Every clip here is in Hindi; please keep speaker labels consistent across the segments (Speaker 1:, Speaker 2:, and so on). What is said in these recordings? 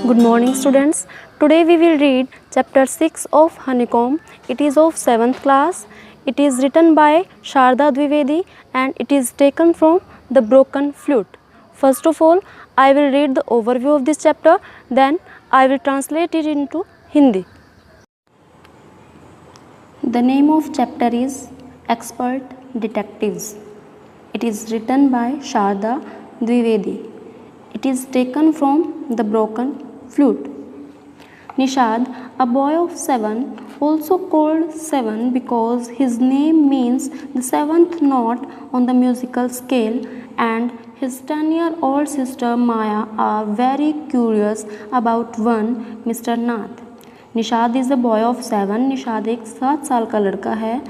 Speaker 1: Good morning students. Today we will read chapter 6 of Honeycomb. It is of 7th class. It is written by Sharda Dwivedi and it is taken from The Broken Flute. First of all, I will read the overview of this chapter, then I will translate it into Hindi. The name of chapter is Expert Detectives. It is written by Sharda Dwivedi. It is taken from The Broken Flute. Nishad, a boy of 7, also called 7 because his name means the 7th note on the musical scale, and his 10-year-old sister Maya are very curious about one Mr. Nath. Nishad is a boy of 7. Nishad एक 7 साल का लड़का है.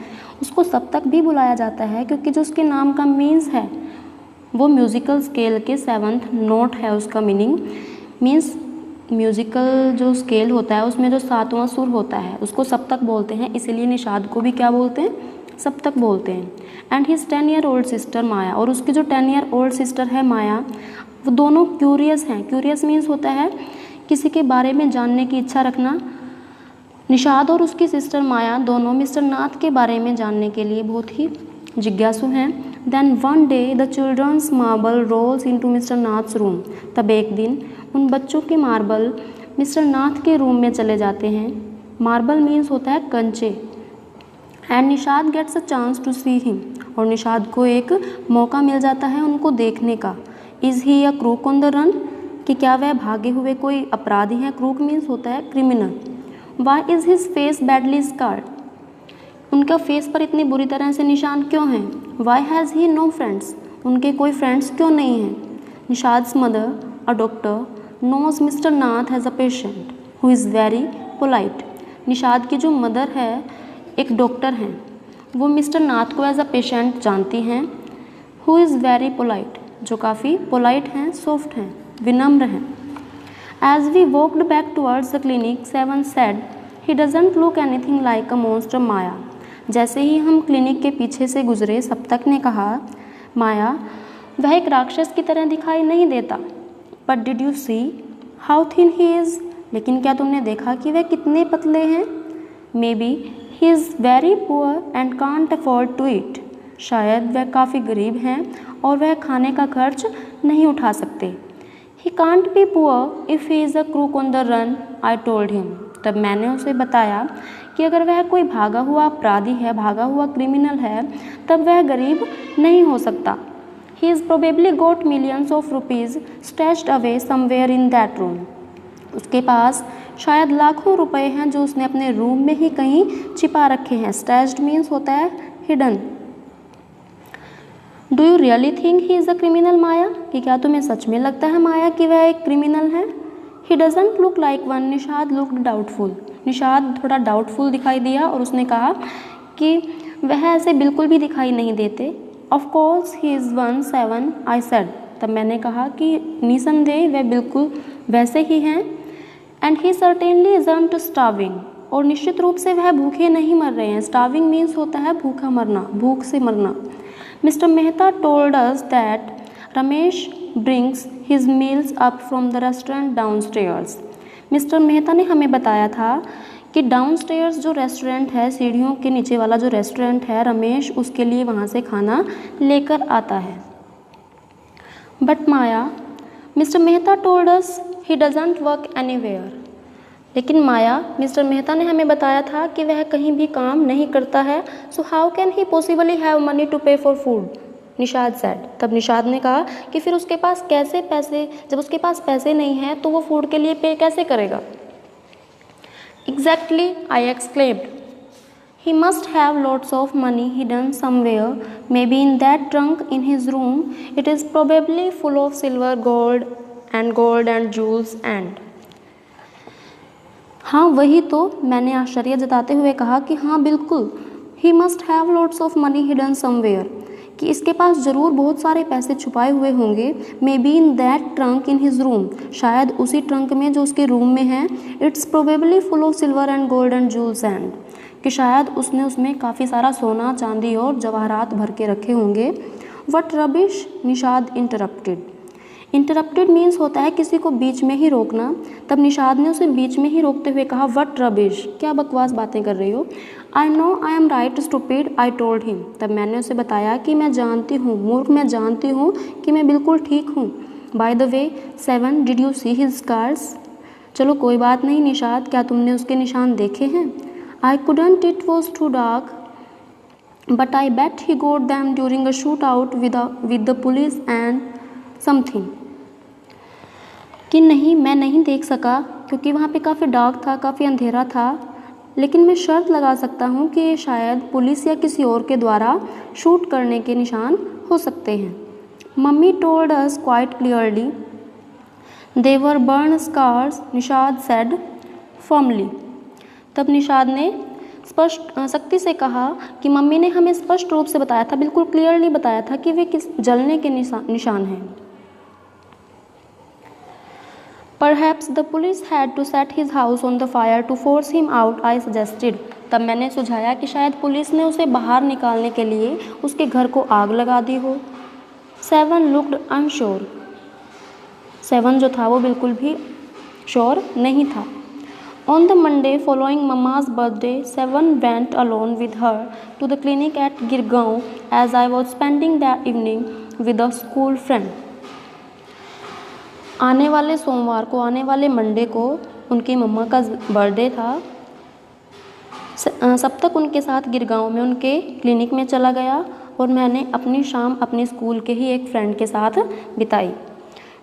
Speaker 1: उसको सप्तक भी बुलाया जाता है क्योंकि जो उसके नाम का मीन्स है वो म्यूज़िकल स्केल के 7th नोट है. उसका मीनिंग मीन्स म्यूज़िकल जो स्केल होता है उसमें जो 7वां सुर होता है उसको सप्तक बोलते हैं, इसीलिए निशाद को भी क्या बोलते हैं, सप्तक बोलते हैं. एंड हिज 10-year-old सिस्टर माया, और उसकी जो 10-year-old सिस्टर है माया, वो दोनों क्यूरियस हैं. क्यूरियस मीन्स होता है किसी के बारे में जानने की इच्छा रखना. निशाद और उसकी सिस्टर माया दोनों मिस्टर नाथ के बारे में जानने के लिए बहुत ही जिज्ञासु हैं. Then one day the childrens marble rolls into Mr Nath's room. तब एक दिन उन बच्चों के मार्बल मिस्टर नाथ के रूम में चले जाते हैं. मार्बल मीन्स होता है कंचे. And Nishad gets a chance to see him, और निशाद को एक मौका मिल जाता है उनको देखने का. Is he a crook on the run, कि क्या वह भागे हुए कोई अपराधी हैं. क्रूक मीन्स होता है criminal. Why is his face badly scarred, उनका फेस पर इतनी बुरी तरह से निशान क्यों हैं. Why has he no friends, उनके कोई फ्रेंड्स क्यों नहीं हैं. Nishad's mother a doctor knows mister Nath has a patient who is very polite. Nishad की जो मदर है एक डॉक्टर हैं, वो मिस्टर नाथ को एज अ पेशेंट जानती हैं. हु इज़ वेरी पोलाइट, जो काफ़ी पोलाइट हैं, सॉफ्ट हैं, विनम्र हैं. As we walked back towards the clinic, 7 said, "He doesn't look anything like a monster, Maya." जैसे ही हम क्लिनिक के पीछे से गुजरे, सप्तक ने कहा, माया वह एक राक्षस की तरह दिखाई नहीं देता. But did you see how thin he is? लेकिन क्या तुमने देखा कि वह कितने पतले हैं. Maybe he is very poor and can't afford to eat. शायद वह काफ़ी गरीब हैं और वह खाने का खर्च नहीं उठा सकते. He can't be poor if he is a crook on the run, I told him. तब मैंने उसे बताया कि अगर वह कोई भागा हुआ अपराधी है, भागा हुआ क्रिमिनल है, तब वह गरीब नहीं हो सकता. He has probably got millions of rupees stashed away somewhere in that room. उसके पास शायद लाखों रुपए हैं जो उसने अपने रूम में ही कहीं छिपा रखे हैं. Stashed means होता है hidden. Do you really think he is a criminal, Maya, कि क्या तुम्हें सच में लगता है माया कि वह एक क्रिमिनल है. He doesn't look like one. Nishad looked doubtful. Nishad थोड़ा डाउटफुल दिखाई दिया और उसने कहा कि वह ऐसे बिल्कुल भी दिखाई नहीं देते. Of course he is 1-7, I said. तब मैंने कहा कि निसंदेह वह बिल्कुल वैसे ही हैं. And he certainly isn't starving, और निश्चित रूप से वह भूखे नहीं मर रहे हैं. स्टार्विंग मीन्स होता है भूखा मरना, भूख से मरना. Mr. Mehta told us that Ramesh brings his meals up from the restaurant downstairs. Mr. Mehta ने हमें बताया था कि डाउनस्टेयर्स जो रेस्टोरेंट है, सीढ़ियों के नीचे वाला जो रेस्टोरेंट है, रमेश उसके लिए वहाँ से खाना लेकर आता है. But Maya, Mr. Mehta told us he doesn't work anywhere. लेकिन माया, मिस्टर मेहता ने हमें बताया था कि वह कहीं भी काम नहीं करता है. So how can he possibly have money to pay for food, Nishad said. तब निशाद ने कहा कि फिर उसके पास कैसे पैसे, जब उसके पास पैसे नहीं हैं तो वो फूड के लिए पे कैसे करेगा. Exactly, I exclaimed. He must have lots of money hidden somewhere, maybe in that trunk in his room. It is probably full of silver, gold and jewels and. हाँ वही तो, मैंने आश्चर्य जताते हुए कहा कि हाँ बिल्कुल. ही must have lots of money hidden somewhere, कि इसके पास ज़रूर बहुत सारे पैसे छुपाए हुए होंगे. Maybe in that trunk in his room, शायद उसी ट्रंक में जो उसके रूम में है. It's probably full of silver and gold and jewels and, कि शायद उसने उसमें काफ़ी सारा सोना, चांदी और जवाहरात भर के रखे होंगे. What rubbish, Nishad interrupted. Interrupted means होता है किसी को बीच में ही रोकना। तब निषाद ने उसे बीच में ही रोकते हुए कहा, व्हाट रबिश, क्या बकवास बातें कर रही हो। I know I am right stupid, I told him. तब मैंने उसे बताया कि मैं जानती हूँ मूर्ख, मैं जानती हूँ कि मैं बिल्कुल ठीक हूँ। By the way 7, did you see his scars. चलो कोई बात नहीं निषाद, क्या तुमने उसके निशान देखे हैं। I couldn't, it was too dark, but I bet he got them during a shoot out with the police and something. कि नहीं, मैं नहीं देख सका क्योंकि वहाँ पे काफ़ी डार्क था, काफ़ी अंधेरा था, लेकिन मैं शर्त लगा सकता हूँ कि ये शायद पुलिस या किसी और के द्वारा शूट करने के निशान हो सकते हैं। Mummy told us quite clearly they were burn scars, Nishad said firmly. तब निषाद ने स्पष्ट सख्ती से कहा कि मम्मी ने हमें स्पष्ट रूप से बताया था, बिल्कुल क्लियरली बताया था कि वे किस जलने के निशान हैं। Perhaps the police had to set his house on the fire to force him out, I suggested. तब मैंने सुझाया कि शायद पुलिस ने उसे बाहर निकालने के लिए उसके घर को आग लगा दी हो। 7 looked unsure. 7 जो था वो बिल्कुल भी श्योर नहीं था। On the Monday following Mama's birthday, 7 went alone with her to the clinic at Girgaon as I was spending that evening with a school friend. आने वाले सोमवार को, आने वाले मंडे को उनकी मम्मा का बर्थडे था। सब तक उनके साथ गिरगांव में उनके क्लिनिक में चला गया और मैंने अपनी शाम अपने स्कूल के ही एक फ्रेंड के साथ बिताई।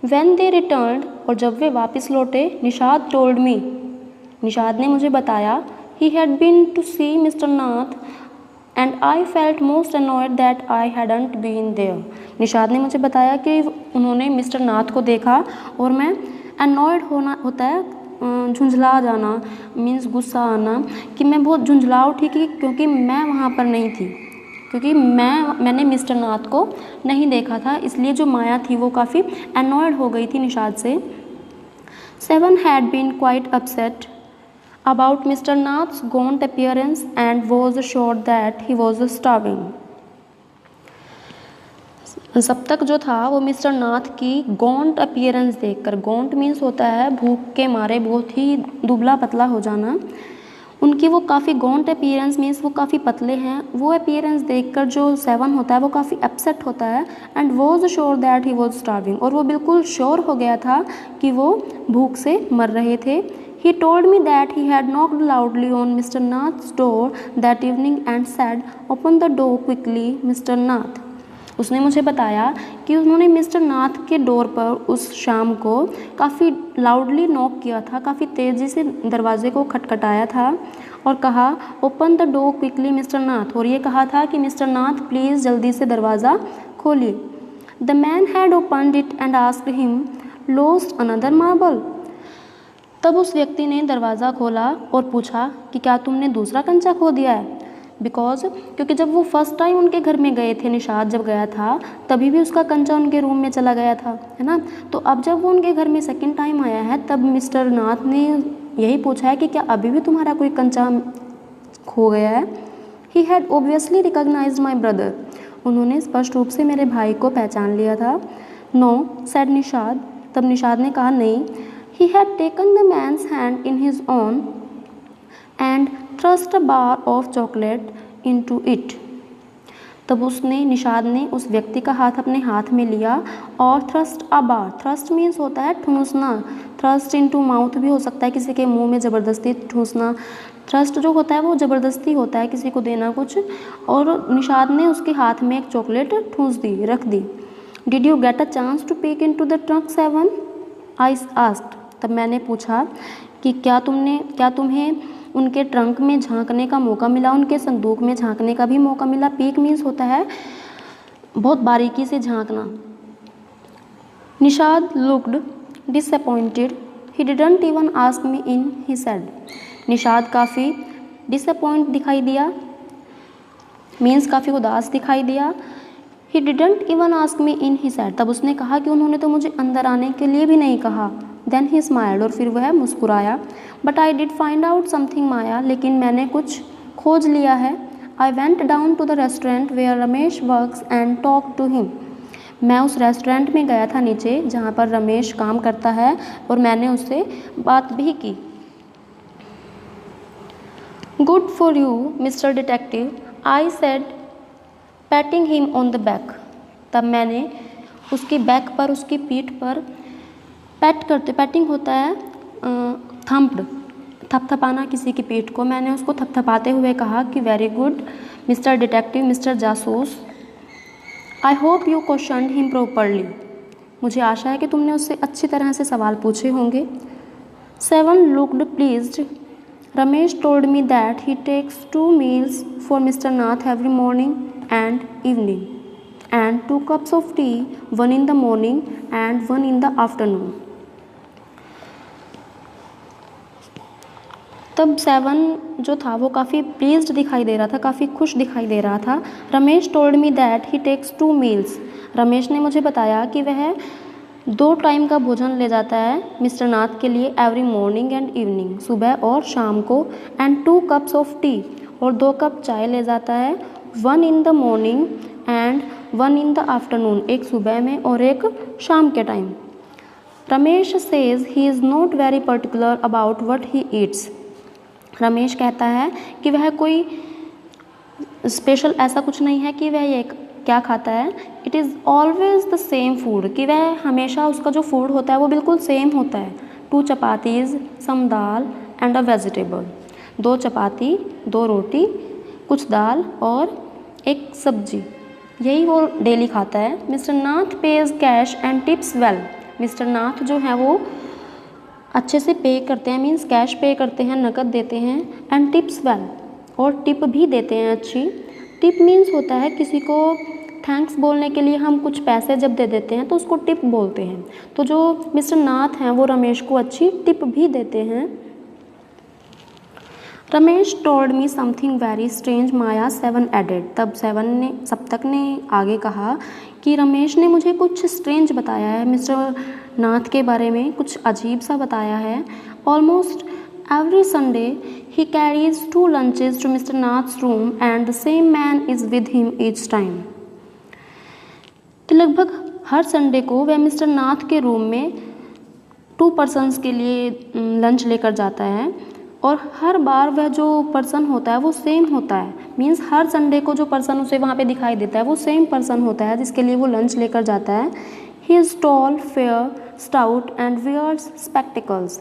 Speaker 1: When they returned, और जब वे वापस लौटे, निषाद told me, निषाद ने मुझे बताया, he had been to see Mr. Nath and I felt most annoyed that I hadn't been there. Nishad ने मुझे बताया कि उन्होंने मिस्टर नाथ को देखा और मैं annoyed होता है झुंझला जाना, मीन्स गुस्सा आना, कि मैं बहुत झुंझला उठी क्योंकि मैं वहाँ पर नहीं थी, क्योंकि मैंने मिस्टर नाथ को नहीं देखा था, इसलिए जो माया थी वो काफ़ी annoyed हो गई थी निषाद से। 7 had been quite upset about Mr. Nath's gaunt appearance and was assured that he was starving. सब तक जो था वो मिस्टर नाथ की गॉन्ट अपीयरेंस देखकर, गॉन्ट मीन्स होता है भूख के मारे बहुत ही दुबला पतला हो जाना, उनकी वो काफ़ी गॉन्ट अपीयरेंस मीन्स वो काफ़ी पतले हैं, वो अपीयरेंस देखकर जो 7 होता है वो काफ़ी अपसेट होता है। And was sure that he was starving, और वो बिल्कुल श्योर हो गया था कि वो भूख से मर रहे थे। He told me that he had knocked loudly on Mr. Nath's door that evening and said, "Open the door quickly, Mr. Nath." उसने मुझे बताया कि उन्होंने मिस्टर नाथ के डोर पर उस शाम को काफ़ी लाउडली नॉक किया था, काफ़ी तेज़ी से दरवाजे को खटखटाया था और कहा, open the door quickly mister Nath, और ये कहा था कि मिस्टर नाथ प्लीज़ जल्दी से दरवाज़ा खोलिए। The man had opened it and asked him, lost another marble. तब उस व्यक्ति ने दरवाज़ा खोला और पूछा कि क्या तुमने दूसरा कंचा खो दिया है। क्योंकि जब वो फर्स्ट टाइम उनके घर में गए थे, निषाद जब गया था तभी भी उसका कंचा उनके रूम में चला गया था, है ना। तो अब जब वो उनके घर में सेकंड टाइम आया है तब मिस्टर नाथ ने यही पूछा है कि क्या अभी भी तुम्हारा कोई कंचा खो गया है। He had obviously recognised my brother, उन्होंने स्पष्ट रूप से मेरे भाई को पहचान लिया था। नो सेड निषाद, तब निषाद ने कहा नहीं। He had taken the man's hand in his own and thrust a bar of chocolate into it. तब निषाद ने उस व्यक्ति का हाथ अपने हाथ में लिया और thrust a bar, thrust means होता है ठूंसना, thrust into mouth भी हो सकता है किसी के मुंह में ज़बरदस्ती ठूंसना। thrust जो होता है वो ज़बरदस्ती होता है किसी को देना कुछ, और निषाद ने उसके हाथ में एक चॉकलेट ठूंस दी, रख दी। Did you get a chance to peek into the trunk 7? I asked. तब मैंने पूछा कि क्या तुम्हें उनके ट्रंक में झांकने का मौका मिला, उनके संदूक में झांकने का भी मौका मिला। पीक मीन्स होता है बहुत बारीकी से झांकना। Nishad looked disappointed, he didn't even ask me in, he said. Nishad काफ़ी डिसअपॉइंट दिखाई दिया, मीन्स काफ़ी उदास दिखाई दिया। He didn't even ask me in, he said, तब उसने कहा कि उन्होंने तो मुझे अंदर आने के लिए भी नहीं कहा। देन ही स्माइल्ड, और फिर वह मुस्कुराया। But I did find out something Maya, लेकिन मैंने कुछ खोज लिया है। I went down to the restaurant where Ramesh works and talk to him. मैं उस रेस्टोरेंट में गया था नीचे जहाँ पर रमेश काम करता है और मैंने उससे बात भी की। Good for you Mr detective, I said patting him on the back. तब मैंने उसकी बैक पर, उसकी पीठ पर पैटिंग होता है थम्प्ड, थपथपाना किसी की पीठ को, मैंने उसको थपथपाते हुए कहा कि very good mister detective, mister जासूस, I hope you questioned him properly. मुझे आशा है कि तुमने उससे अच्छी तरह से सवाल पूछे होंगे। 7 looked pleased. Ramesh told me that he takes 2 meals for Mr. Nath every morning and evening and 2 cups of tea, 1 in the morning and 1 in the afternoon. तब 7 जो था वो काफ़ी प्लीज्ड दिखाई दे रहा था, काफ़ी खुश दिखाई दे रहा था। Ramesh told me that he takes 2 meals। Ramesh ने मुझे बताया कि वह 2 टाइम का भोजन ले जाता है मिस्टर नाथ के लिए, एवरी मॉर्निंग एंड इवनिंग, सुबह और शाम को, एंड 2 cups ऑफ टी, और 2 कप चाय ले जाता है, 1 in the morning and 1 in the afternoon, एक सुबह में और एक शाम के time. Ramesh says he is not very particular about what he eats. Ramesh कहता है कि वह कोई स्पेशल ऐसा कुछ नहीं है कि वह ये क्या खाता है। It is always the same food, कि वह हमेशा उसका जो फूड होता है वो बिल्कुल सेम होता है। 2 chapatis, some dal and a vegetable, 2 चपाती, 2 रोटी, कुछ दाल और एक सब्जी, यही वो डेली खाता है। Mister Nath pays cash and tips well. Mister Nath जो है वो अच्छे से पे करते हैं, मीन्स कैश पे करते हैं, नकद देते हैं, एंड टिप्स वेल, और टिप भी देते हैं अच्छी। टिप मीन्स होता है किसी को थैंक्स बोलने के लिए हम कुछ पैसे जब दे देते हैं तो उसको टिप बोलते हैं। तो जो मिस्टर नाथ हैं वो रमेश को अच्छी टिप भी देते हैं। Ramesh told me something very strange, Maya 7 added. तब सप्तक ने आगे कहा कि रमेश ने मुझे कुछ स्ट्रेंज बताया है, मिस्टर नाथ के बारे में कुछ अजीब सा बताया है। Almost every Sunday he carries 2 lunches to Mr Nath's room and the same man is with him each time. तो लगभग हर संडे को वह मिस्टर नाथ के रूम में 2 persons के लिए लंच लेकर जाता है, और हर बार वह जो पर्सन होता है वो सेम होता है, मीन्स हर संडे को जो पर्सन उसे वहाँ पे दिखाई देता है वो सेम पर्सन होता है जिसके लिए वो लंच लेकर जाता है। He is tall, fair, stout and wears spectacles.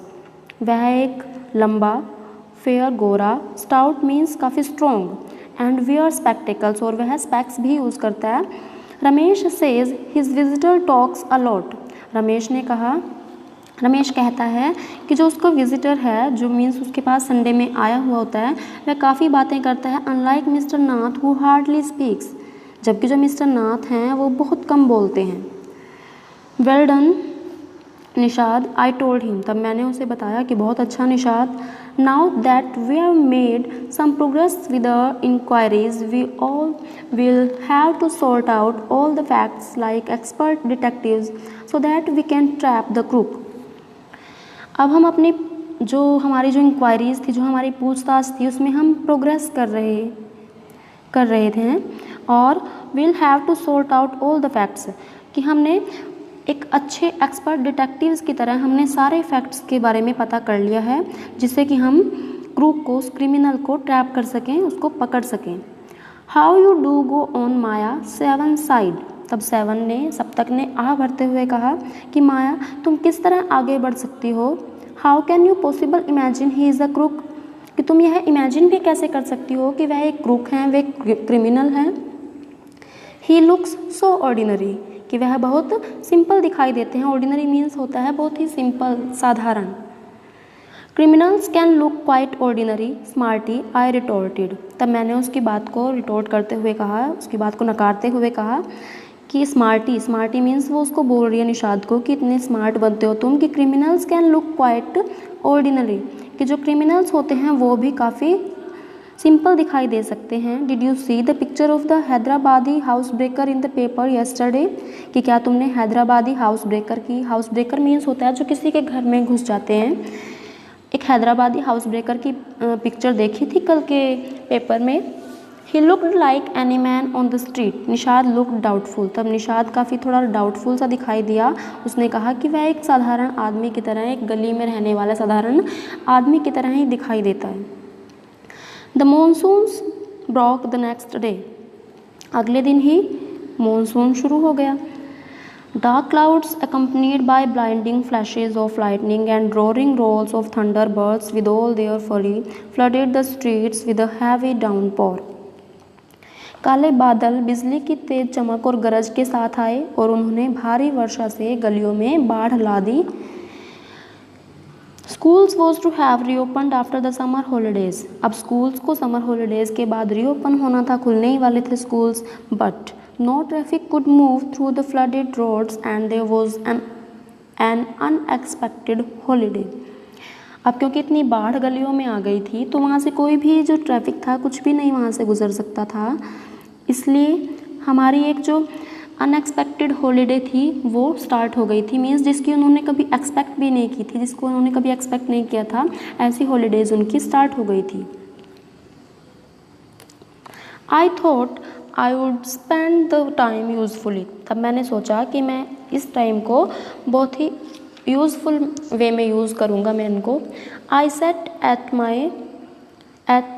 Speaker 1: वह एक लंबा, फेयर, गोरा, स्टाउट मीन्स काफ़ी स्ट्रॉन्ग, एंड वियर स्पेक्टिकल्स, और वह स्पेक्स भी यूज़ करता है। Ramesh says his visitor talks a lot. रमेश कहता है कि जो उसका विजिटर है, जो मीन्स उसके पास संडे में आया हुआ होता है, वह काफ़ी बातें करता है, unlike mister Nath who hardly speaks, जबकि जो मिस्टर नाथ हैं वो बहुत कम बोलते हैं। Well done Nishad, I told him. तब मैंने उसे बताया कि बहुत अच्छा Nishad. Now that we have made some progress with the inquiries, we all will have to sort out all the facts like expert detectives so that we can trap the crook. अब हम अपनी हमारी जो इंक्वायरीज़ थी, जो हमारी पूछताछ थी, उसमें हम प्रोग्रेस कर रहे थे, और will have to sort out all the facts, कि हमने एक अच्छे एक्सपर्ट डिटेक्टिव्स की तरह हमने सारे फैक्ट्स के बारे में पता कर लिया है, जिससे कि हम क्रूक को, उस क्रिमिनल को ट्रैप कर सकें, उसको पकड़ सकें। How you do go on Maya 7 side. तब सप्तक ने आह भरते हुए कहा कि माया तुम किस तरह आगे बढ़ सकती हो। How can you possible imagine he is a crook, कि तुम यह इमेजिन भी कैसे कर सकती हो कि वह एक क्रूक हैं, वे क्रिमिनल हैं। ही लुक्स सो ऑर्डिनरी, कि वह बहुत सिंपल दिखाई देते हैं। ऑर्डिनरी मीन्स होता है बहुत ही सिंपल, साधारण। Criminals can look quite ordinary smarty, I retorted. तब मैंने उसकी बात को रिटोर्ट करते हुए कहा, उसकी बात को नकारते हुए कहा कि स्मार्टी मीन्स वो उसको बोल रही है निषाद को कि इतने स्मार्ट बनते हो तुम, कि criminals can look quite ordinary, कि जो क्रिमिनल्स होते हैं वो भी काफ़ी सिंपल दिखाई दे सकते हैं। Did you see the picture of the Hyderabadi house breaker in the paper yesterday, कि क्या तुमने हैदराबादी हाउस ब्रेकर की, हाउस ब्रेकर मीन्स होता है जो किसी के घर में घुस जाते हैं, एक हैदराबादी हाउस ब्रेकर की पिक्चर देखी थी कल के पेपर में। He looked like any man on the street. Nishad looked doubtful. तब निषाद काफ़ी थोड़ा डाउटफुल सा दिखाई दिया। उसने कहा कि वह एक साधारण आदमी की तरह, एक गली में रहने वाला साधारण आदमी की तरह ही दिखाई देता है। The monsoons broke the next day. अगले दिन ही मॉनसून शुरू हो गया। Dark clouds accompanied by blinding flashes of lightning and roaring rolls of thunder, birds with all their fury flooded the streets with a heavy downpour. काले बादल बिजली की तेज चमक और गरज के साथ आए और उन्होंने भारी वर्षा से गलियों में बाढ़ ला दी। Schools was to have reopened after the summer holidays. अब स्कूल्स को समर हॉलीडेज के बाद रीओपन होना था, खुलने ही वाले थे schools, but no traffic could move through the flooded roads and there was an unexpected holiday. अब क्योंकि इतनी बाढ़ गलियों में आ गई थी तो वहाँ से कोई भी जो ट्रैफिक था कुछ भी नहीं वहाँ से गुजर सकता था, इसलिए हमारी एक जो अनएक्सपेक्टेड हॉलीडे थी वो स्टार्ट हो गई थी। मीन्स जिसकी उन्होंने कभी एक्सपेक्ट भी नहीं की थी, जिसको उन्होंने कभी एक्सपेक्ट नहीं किया था, ऐसी हॉलीडेज उनकी स्टार्ट हो गई थी। I thought I would spend the time usefully. तब मैंने सोचा कि मैं इस टाइम को बहुत ही यूज़फुल वे में यूज़ करूँगा मैं इनको। I sat at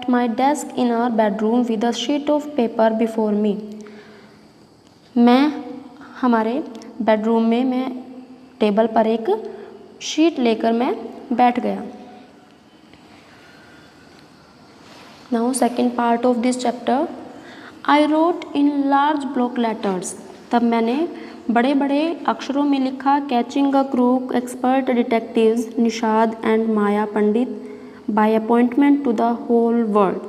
Speaker 1: my desk in our bedroom with a sheet of paper before me. मैं हमारे बेडरूम में मैं टेबल पर एक शीट लेकर मैं बैठ गया। Now second part of this chapter. I wrote in large block letters. तब मैंने बड़े बड़े अक्षरों में लिखा, catching a crook, expert detectives Nishad and Maya Pandit by appointment to the whole world.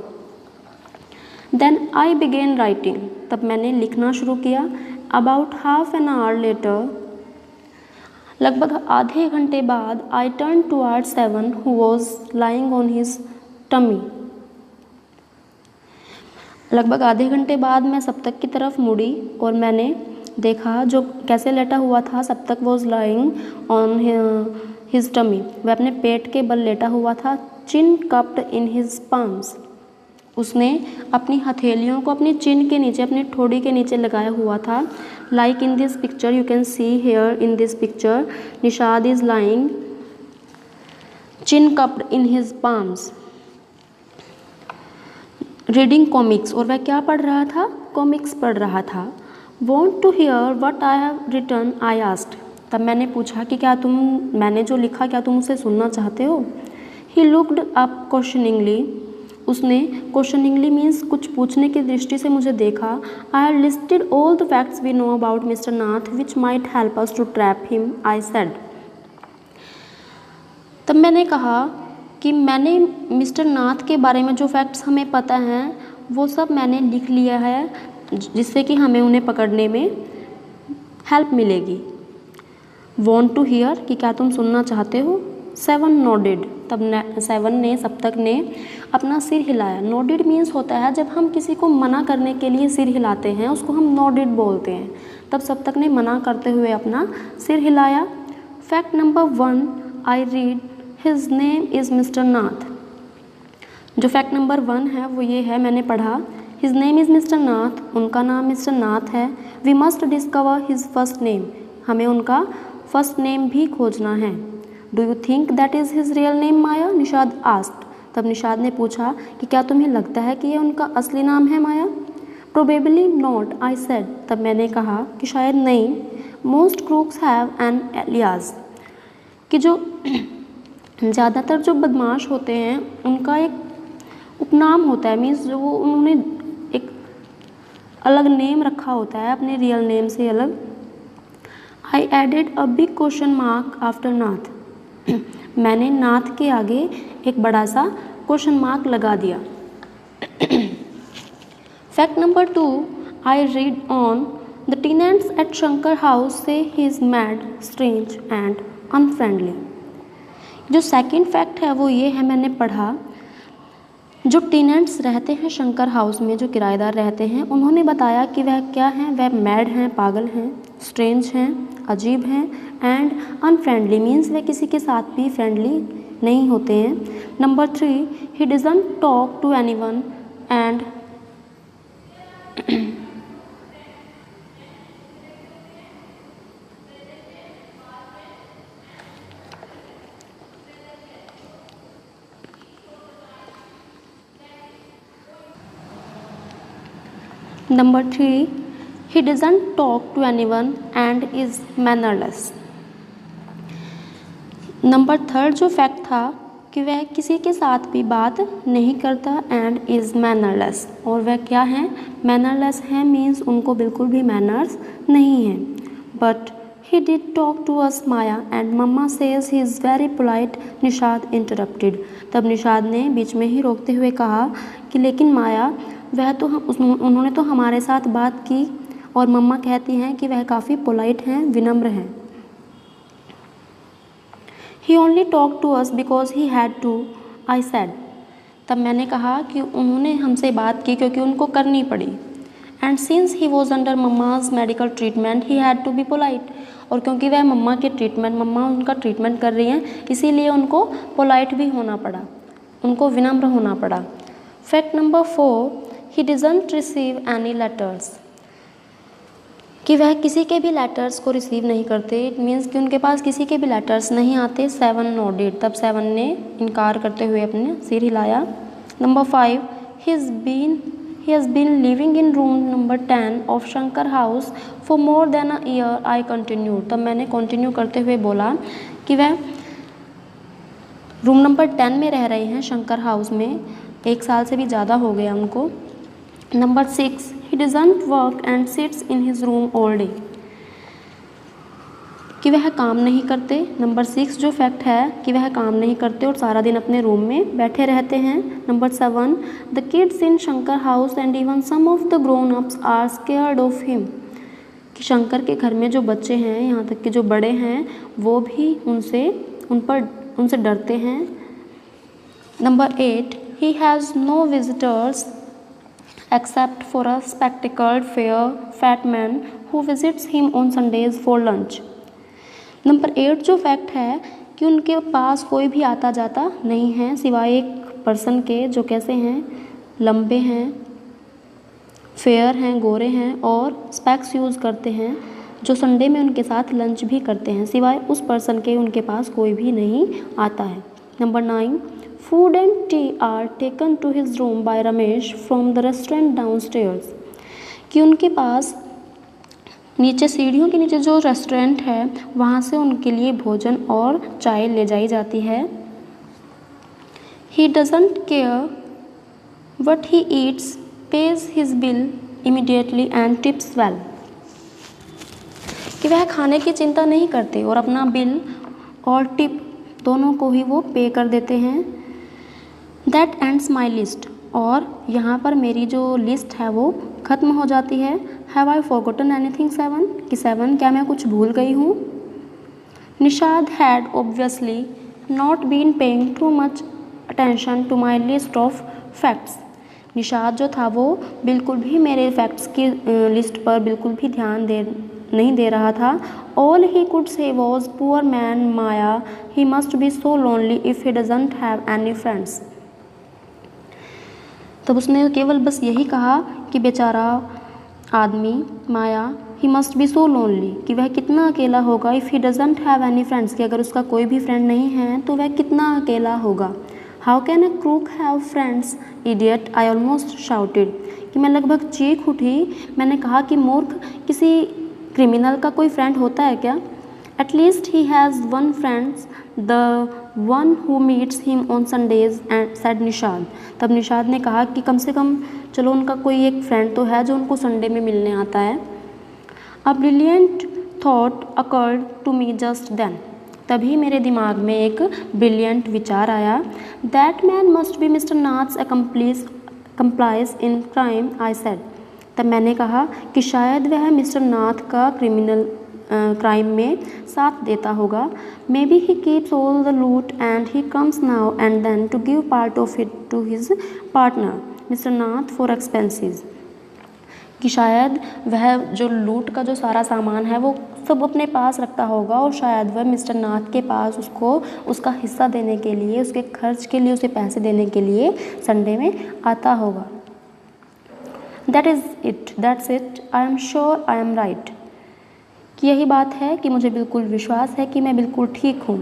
Speaker 1: Then I began writing. तब मैंने लिखना शुरू किया। About half an hour later, लगभग आधे घंटे बाद, I turn toward Seven who was lying on his tummy. लगभग आधे घंटे बाद मैं सप्तक की तरफ मुड़ी और मैंने देखा जो कैसे लेटा हुआ था। Saptak was lying on his tummy. वह अपने पेट के बल लेटा हुआ था। Chin cupped in his palms. उसने अपनी हथेलियों को अपनी चिन के नीचे, अपनी ठोड़ी के नीचे लगाया हुआ था। Like in this picture, you can see here in this picture, Nishad is lying chin cupped in his palms reading comics. और वह क्या पढ़ रहा था? कॉमिक्स पढ़ रहा था। Want to hear what I have written, I asked. तब मैंने पूछा कि क्या मैंने जो लिखा क्या तुम उसे सुनना चाहते हो? He looked up questioningly. उसने क्वेश्चनिंगली मीन्स कुछ पूछने की दृष्टि से मुझे देखा। I have listed all the facts we know about mister Nath which might help us to trap him, I said. तब मैंने कहा कि मैंने मिस्टर नाथ के बारे में जो फैक्ट्स हमें पता हैं वो सब मैंने लिख लिया है, जिससे कि हमें उन्हें पकड़ने में हेल्प मिलेगी। वॉन्ट टू हियर कि क्या तुम सुनना चाहते हो? Seven nodded. तब सेवन ने, सप्तक ने अपना सिर हिलाया। नोडेड मीन्स होता है जब हम किसी को मना करने के लिए सिर हिलाते हैं, उसको हम नोडेड बोलते हैं। तब सप्तक ने मना करते हुए अपना सिर हिलाया। Fact number 1, I read his name is mister Nath. जो फैक्ट नंबर 1 है वो ये है, मैंने पढ़ा, his name is mister Nath, उनका नाम मिस्टर नाथ है। We must discover his first name, हमें उनका फर्स्ट नेम भी खोजना है। Do you think that is his real name Maya, Nishad asked. तब निषाद ने पूछा कि क्या तुम्हें लगता है कि यह उनका असली नाम है Maya? Probably not, I said. तब मैंने कहा कि शायद नहीं। Most crooks have an alias, कि जो ज़्यादातर जो बदमाश होते हैं उनका एक उपनाम होता है। मीन्स जो वो उन्होंने एक अलग नेम रखा होता है अपने रियल नेम से अलग। I added a big question mark after Nath. मैंने नाथ के आगे एक बड़ा सा क्वेश्चन मार्क लगा दिया। Fact number 2, I read on the tenants at Shankar House say he is mad, strange and unfriendly. जो सेकंड फैक्ट है वो ये है, मैंने पढ़ा जो टेनेंट्स रहते हैं शंकर हाउस में, जो किराएदार रहते हैं, उन्होंने बताया कि वह क्या हैं, वह मैड हैं, पागल हैं, स्ट्रेंज हैं, अजीब हैं, एंड अनफ्रेंडली मीन्स वे किसी के साथ भी फ्रेंडली नहीं होते हैं। Number 3, he doesn't talk to anyone and Number 3, he doesn't talk to anyone and is mannerless. Number 3 जो फैक्ट था कि वह किसी के साथ भी बात नहीं करता एंड इज़ मैनरलेस, और वह क्या है, मैनरलेस है, मीन्स उनको बिल्कुल भी मैनर्स नहीं है। But he did talk to us Maya and mamma says he is very polite, Nishad interrupted. तब निषाद ने बीच में ही रोकते हुए कहा कि लेकिन माया, वह तो उन्होंने तो हमारे साथ बात की और मम्मा कहती हैं कि वह काफ़ी पोलाइट हैं, विनम्र हैं। He only talked to us because he had to, I said. तब मैंने कहा कि उन्होंने हमसे बात की क्योंकि उनको करनी पड़ी। And since he was under मम्मा's medical treatment, he had to be polite. और क्योंकि वह मम्मा उनका ट्रीटमेंट कर रही हैं, इसीलिए उनको पोलाइट भी होना पड़ा, उनको विनम्र होना पड़ा। Fact number 4, he doesn't receive any letters. कि वह किसी के भी लेटर्स को रिसीव नहीं करते, इट मीन्स कि उनके पास किसी के भी लेटर्स नहीं आते। 7 नोडेड। तब 7 ने इनकार करते हुए अपने सिर हिलाया। Number 5, he has been living in room number 10 of Shankar house for more than a year. I continued. तब मैंने कंटिन्यू करते हुए बोला कि वह रूम नंबर 10 में रह रहे हैं शंकर हाउस में, 1 साल से भी ज़्यादा हो गया उनको। Number 6, he doesn't work and sits in his room all day. कि वह काम नहीं करते। नंबर 6 जो फैक्ट है कि वह काम नहीं करते और सारा दिन अपने रूम में बैठे रहते हैं। Number 7, the kids in Shankar house and even some of the grown ups are scared of him. कि शंकर के घर में जो बच्चे हैं, यहाँ तक कि जो बड़े हैं, वो भी उनसे डरते हैं। Number 8, he has no visitors except for a spectacled fair fat man who visits him on Sundays for lunch. Number 8 जो फैक्ट है कि उनके पास कोई भी आता जाता नहीं है सिवाय एक पर्सन के, जो कैसे हैं, लंबे हैं, फेयर हैं, गोरे हैं और स्पेक्स यूज़ करते हैं, जो संडे में उनके साथ लंच भी करते हैं। सिवाय उस पर्सन के उनके पास कोई भी नहीं आता है। Number 9, Food and tea are taken to his room by Ramesh from the restaurant downstairs. कि उनके पास नीचे सीढ़ियों के नीचे जो रेस्टोरेंट है, वहाँ से उनके लिए भोजन और चाय ले जाई जाती है। He doesn't care what he eats, pays his bill immediately and tips well. कि वह खाने की चिंता नहीं करते और अपना बिल और टिप दोनों को ही वो पे कर देते हैं। That ends my list. और यहाँ पर मेरी जो लिस्ट है वो ख़त्म हो जाती है। Have I forgotten anything 7? कि 7 क्या मैं कुछ भूल गई हूँ? Nishad had obviously not been paying too much attention to my list of facts. Nishad जो था वो बिल्कुल भी मेरे फैक्ट्स की लिस्ट पर बिल्कुल भी ध्यान नहीं दे रहा था। All he could say was, poor man Maya, he must be so lonely if he doesn't have any friends. तब उसने केवल बस यही कहा कि बेचारा आदमी Maya, he must be so lonely, कि वह कितना अकेला होगा। If he doesn't have any friends, कि अगर उसका कोई भी फ्रेंड नहीं है तो वह कितना अकेला होगा। How can a crook have friends, idiot, I almost shouted, कि मैं लगभग चीख उठी। मैंने कहा कि मूर्ख, किसी क्रिमिनल का कोई फ्रेंड होता है क्या? At least he has one friends, the one who meets him on Sundays and said Nishad. तब निषाद ने कहा कि कम से कम चलो उनका कोई एक फ्रेंड तो है जो उनको संडे में मिलने आता है। A brilliant thought occurred to me just then, तभी मेरे दिमाग में एक ब्रिलियंट विचार आया। That man must be Mr Nath's accomplice in crime, I said. तब मैंने कहा कि शायद वह मिस्टर नाथ का क्राइम में साथ देता होगा। Maybe he keeps all the loot and he comes now and then to give part of it to his partner Mr Nath for expenses, कि शायद वह जो लूट का जो सारा सामान है वो सब अपने पास रखता होगा और शायद वह मिस्टर नाथ के पास उसको उसका हिस्सा देने के लिए, उसके खर्च के लिए, उसे पैसे देने के लिए संडे में आता होगा। That's it, I am sure I am right, कि यही बात है कि मुझे बिल्कुल विश्वास है कि मैं बिल्कुल ठीक हूँ।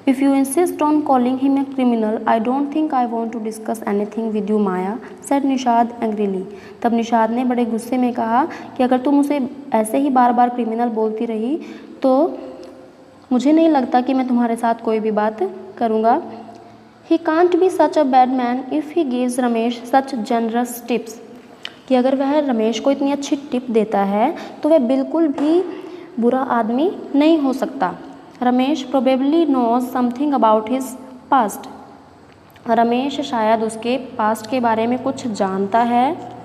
Speaker 1: If you insist on calling him a criminal I don't think I want to discuss anything with you Maya, said Nishad angrily. तब निषाद ने बड़े गुस्से में कहा कि अगर तुम उसे ऐसे ही बार बार क्रिमिनल बोलती रही तो मुझे नहीं लगता कि मैं तुम्हारे साथ कोई भी बात करूँगा। He can't be such a bad man if he gives Ramesh such generous tips, कि अगर वह रमेश को इतनी अच्छी टिप देता है तो वह बिल्कुल भी बुरा आदमी नहीं हो सकता। Ramesh probably knows something about his past, Ramesh शायद उसके पास्ट के बारे में कुछ जानता है।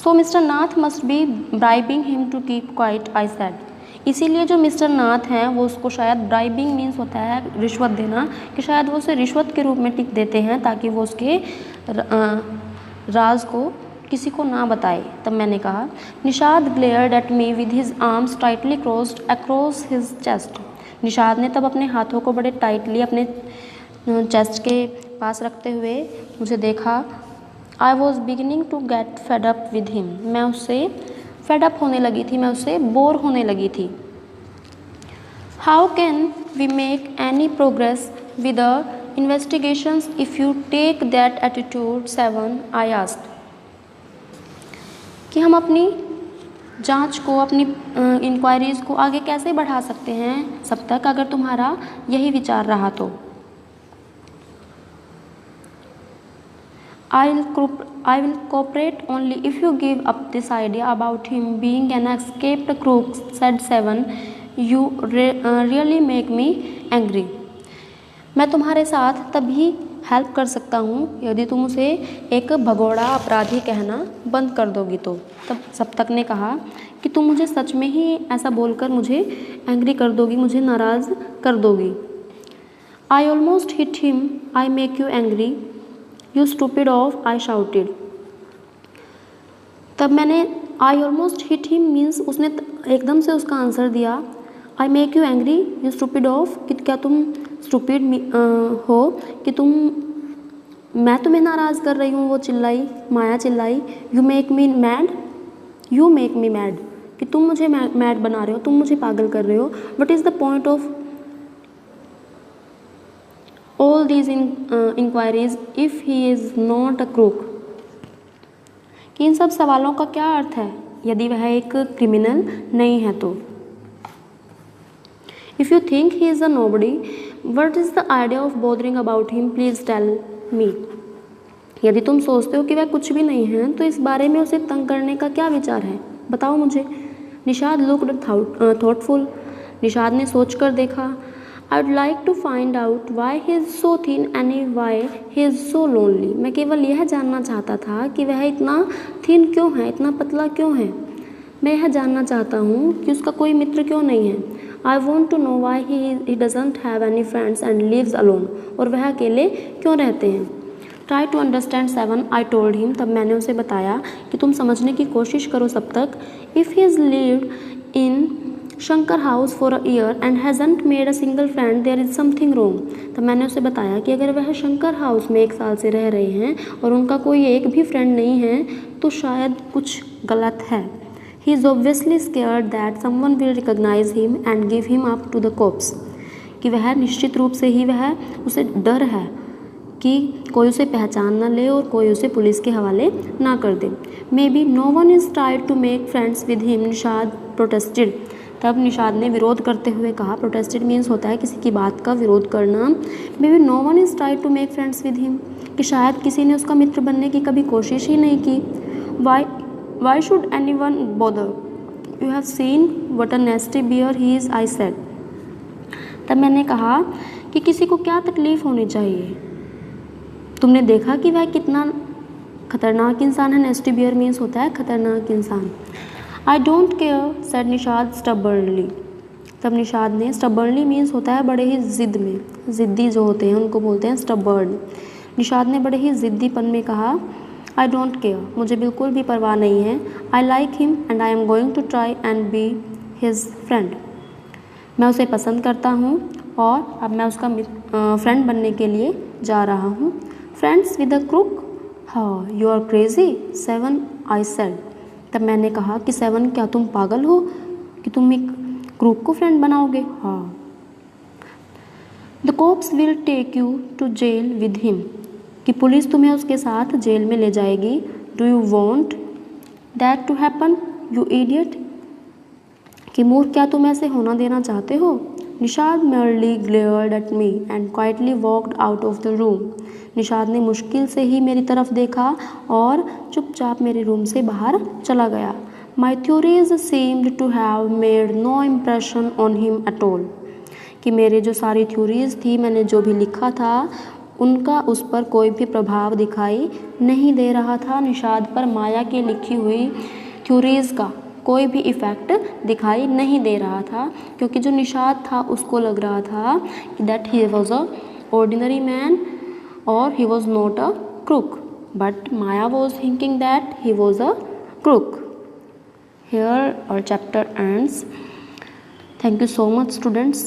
Speaker 1: So mister Nath must be bribing him to keep quiet, I said. इसीलिए जो मिस्टर नाथ हैं वो उसको शायद, ब्राइबिंग मीन्स होता है रिश्वत देना, कि शायद वो उसे रिश्वत के रूप में टिप देते हैं ताकि वो उसके राज को किसी को ना बताए। तब मैंने कहा, Nishad glared at me with his arms tightly crossed across his chest. Nishad ने तब अपने हाथों को बड़े टाइटली अपने चेस्ट के पास रखते हुए मुझे देखा। I was beginning to get fed up with him, मैं उससे फेड अप होने लगी थी, मैं उससे बोर होने लगी थी। How can we make any progress with the investigations if you take that attitude 7, I asked. कि हम अपनी जांच को, अपनी इंक्वायरीज़ को आगे कैसे बढ़ा सकते हैं सब तक, अगर तुम्हारा यही विचार रहा तो। I will cooperate only if you give up this idea about him being an escaped crook, said 7. You really make me angry. मैं तुम्हारे साथ तभी हेल्प कर सकता हूँ यदि तुम उसे एक भगोड़ा अपराधी कहना बंद कर दोगी तो। तब सब तक ने कहा कि तुम मुझे सच में ही ऐसा बोलकर मुझे एंग्री कर दोगी, मुझे नाराज़ कर दोगी। I almost hit him. I make you angry. You stupid oaf, I shouted. तब मैंने I almost hit him means उसने एकदम से उसका आंसर दिया I make you angry, you stupid oaf, कि क्या तुम stupid हो, कि मैं तुम्हें नाराज़ कर रही हूँ, वो चिल्लाई, माया चिल्लाई। You make me mad, you make me mad, कि तुम मुझे मैड बना रहे हो, तुम मुझे पागल कर रहे हो। What is the point of all these inquiries if he is not a crook? कि इन सब सवालों का क्या अर्थ है यदि वह एक क्रिमिनल नहीं है तो। If you think he is a nobody, what is the idea of bothering about him? Please tell me. यदि तुम सोचते हो कि वह कुछ भी नहीं है तो इस बारे में उसे तंग करने का क्या विचार है, बताओ मुझे। Nishad looked thoughtful. निषाद ने सोच कर देखा। I would like to find out why he is so thin and why he is so lonely. मैं केवल यह जानना चाहता था कि वह इतना थिन क्यों है, इतना पतला क्यों है। मैं यह जानना चाहता हूँ कि उसका कोई मित्र क्यों नहीं है। I want to know why he doesn't have any friends and lives alone. और वह अकेले क्यों रहते हैं। Try to understand 7, I told him. तब मैंने उसे बताया कि तुम समझने की कोशिश करो सब तक। If he has lived in Shankar House for a year and hasn't made a single friend, there is something wrong. तो मैंने उसे बताया कि अगर वह शंकर हाउस में 1 साल से रह रहे हैं और उनका कोई एक भी फ्रेंड नहीं है तो शायद कुछ गलत है। He is obviously scared that someone will recognise him and give him up to the cops, कि वह निश्चित रूप से ही वह उसे डर है कि कोई उसे पहचान ना ले और कोई उसे पुलिस के हवाले ना कर दे। Maybe no one is tried to make friends with him, Nishad protested. तब निषाद ने विरोध करते हुए कहा, प्रोटेस्टेड मीन्स होता है किसी की बात का विरोध करना। Maybe no one is tried to make friends with him, कि शायद किसी ने उसका मित्र बनने की कभी कोशिश ही नहीं की। Why should anyone bother, you have seen what a nasty bear he is, I said. तब मैंने कहा कि किसी को क्या तकलीफ़ होनी चाहिए, तुमने देखा कि वह कितना खतरनाक इंसान है। नेस्टी बियर मीन्स होता है खतरनाक इंसान। I don't care, said Nishad stubbornly. तब निषाद ने, stubbornly मीन्स होता है बड़े ही ज़िद में, ज़िद्दी जो होते हैं उनको बोलते हैं stubborn। निषाद ने बड़े ही ज़िद्दीपन में कहा, I don't care, मुझे बिल्कुल भी परवाह नहीं है। I like him and I am going to try and be his friend. मैं उसे पसंद करता हूँ और अब मैं उसका फ्रेंड बनने के लिए जा रहा हूँ। Friends with a crook? How, you are crazy, 7, I said. तब मैंने कहा कि 7, क्या तुम पागल हो कि तुम एक क्रूक को फ्रेंड बनाओगे? हाँ। The cops will take you to jail with him, कि पुलिस तुम्हें उसके साथ जेल में ले जाएगी। Do you want that to happen you idiot, कि मूर्ख क्या तुम ऐसे होना देना चाहते हो? Nishad merely glared at me and quietly walked out of the room. Nishad ने मुश्किल से ही मेरी तरफ देखा और चुपचाप मेरे रूम से बाहर चला गया। My theories seemed to have made no impression on him at all. कि मेरे जो सारी थ्योरीज थी, मैंने जो भी लिखा था, उनका उस पर कोई भी प्रभाव दिखाई नहीं दे रहा था। निषाद पर माया की लिखी हुई थ्योरीज का कोई भी इफ़ेक्ट दिखाई नहीं दे रहा था, क्योंकि जो निषाद था उसको लग रहा था कि that he was a ordinary man और he was not a crook, but Maya was thinking that he was a crook. Here our chapter ends. Thank you so much, students.